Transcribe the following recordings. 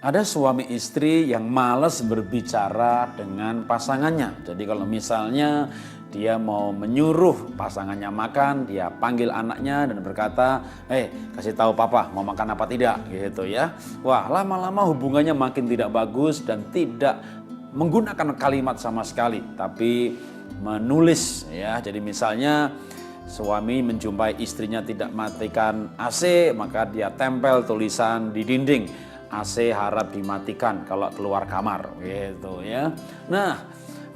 Ada suami istri yang malas berbicara dengan pasangannya. Jadi kalau misalnya dia mau menyuruh pasangannya makan, dia panggil anaknya dan berkata, kasih tahu papa mau makan apa tidak, gitu ya. Wah, lama-lama hubungannya makin tidak bagus dan tidak menggunakan kalimat sama sekali, tapi menulis ya. Jadi misalnya suami menjumpai istrinya tidak matikan AC, maka dia tempel tulisan di dinding, AC harap dimatikan kalau keluar kamar, gitu ya. Nah,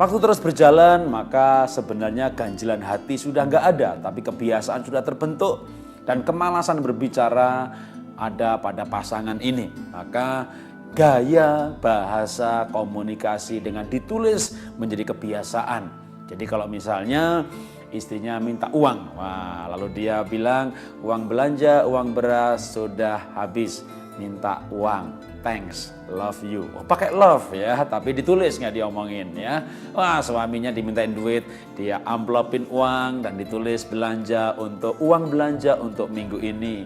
waktu terus berjalan, maka sebenarnya ganjilan hati sudah nggak ada, tapi kebiasaan sudah terbentuk dan kemalasan berbicara ada pada pasangan ini. Maka gaya bahasa komunikasi dengan ditulis menjadi kebiasaan. Jadi kalau misalnya istrinya minta uang, wah, lalu dia bilang uang belanja, uang beras sudah habis, minta uang, thanks, love you. Oh, pakai love ya, tapi ditulis nggak diomongin ya. Wah, suaminya dimintain duit, dia amplopin uang dan ditulis uang belanja untuk minggu ini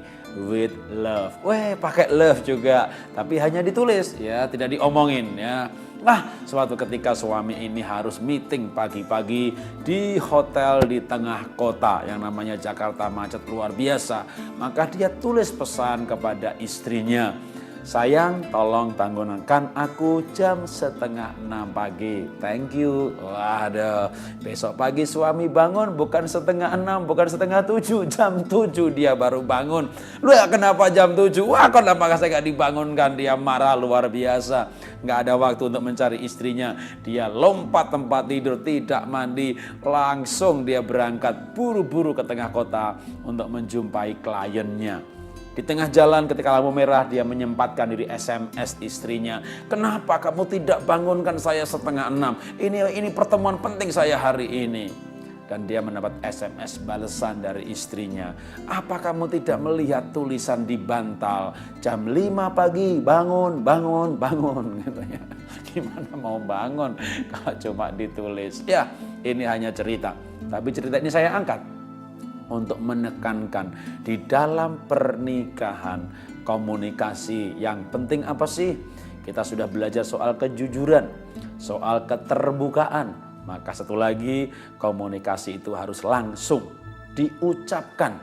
with love. Pakai love juga, tapi hanya ditulis ya, tidak diomongin ya. Nah, suatu ketika suami ini harus meeting pagi-pagi di hotel di tengah kota yang namanya Jakarta macet luar biasa. Maka dia tulis pesan kepada istrinya, sayang tolong bangunkan aku jam 5:30 pagi, thank you. Waduh, besok pagi suami bangun bukan 5:30, bukan 6:30, jam 7 dia baru bangun. Lu ya kenapa jam 7? Wah, kenapa saya gak dibangunkan? Dia marah luar biasa. Gak ada waktu untuk mencari istrinya. Dia lompat tempat tidur, tidak mandi, langsung dia berangkat buru-buru ke tengah kota untuk menjumpai kliennya. Di tengah jalan ketika lampu merah dia menyempatkan diri SMS istrinya. Kenapa kamu tidak bangunkan saya 5:30? Ini pertemuan penting saya hari ini. Dan dia mendapat SMS balasan dari istrinya. Apa kamu tidak melihat tulisan di bantal? Jam 5 pagi bangun, bangun, bangun. Katanya. Gimana mau bangun kalau cuma ditulis? Ya, ini hanya cerita. Tapi cerita ini saya angkat untuk menekankan di dalam pernikahan komunikasi yang penting apa sih? Kita sudah belajar soal kejujuran, soal keterbukaan. Maka satu lagi, komunikasi itu harus langsung diucapkan.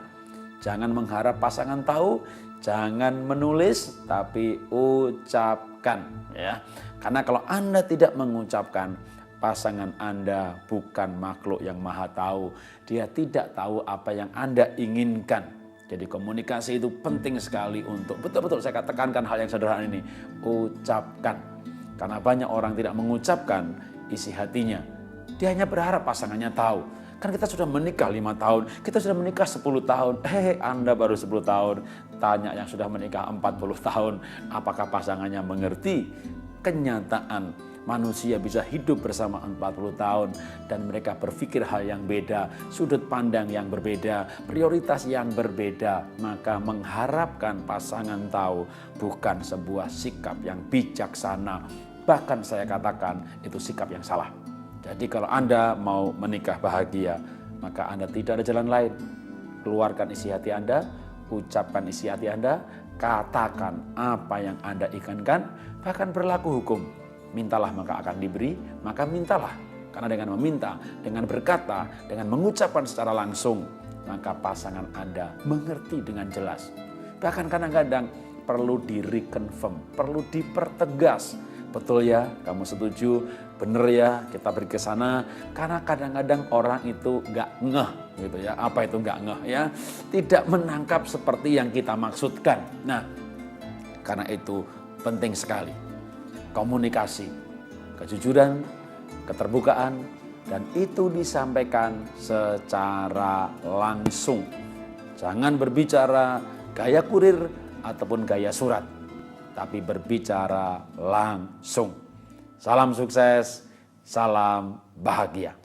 Jangan mengharap pasangan tahu, jangan menulis, tapi ucapkan ya. Karena kalau Anda tidak mengucapkan, pasangan Anda bukan makhluk yang maha tahu. Dia tidak tahu apa yang Anda inginkan. Jadi komunikasi itu penting sekali untuk betul-betul saya tekankan hal yang sederhana ini. Ucapkan. Karena banyak orang tidak mengucapkan isi hatinya. Dia hanya berharap pasangannya tahu. Kan kita sudah menikah 5 tahun. Kita sudah menikah 10 tahun. Anda baru 10 tahun. Tanya yang sudah menikah 40 tahun. Apakah pasangannya mengerti kenyataan manusia bisa hidup bersama 40 tahun dan mereka berpikir hal yang beda, sudut pandang yang berbeda, prioritas yang berbeda. Maka mengharapkan pasangan tahu bukan sebuah sikap yang bijaksana. Bahkan saya katakan itu sikap yang salah. Jadi kalau Anda mau menikah bahagia, maka Anda tidak ada jalan lain. Keluarkan isi hati Anda, ucapkan isi hati Anda, katakan apa yang Anda inginkan, bahkan berlaku hukum. Mintalah maka akan diberi, maka mintalah. Karena dengan meminta, dengan berkata, dengan mengucapkan secara langsung, maka pasangan Anda mengerti dengan jelas. Bahkan kadang-kadang perlu di-reconfirm, perlu dipertegas. Betul ya, kamu setuju, bener ya, kita pergi ke sana. Karena kadang-kadang orang itu nggak ngeh, gitu ya. Apa itu nggak ngeh ya? Tidak menangkap seperti yang kita maksudkan. Nah, karena itu penting sekali. Komunikasi, kejujuran, keterbukaan, dan itu disampaikan secara langsung. Jangan berbicara gaya kurir ataupun gaya surat, tapi berbicara langsung. Salam sukses, salam bahagia.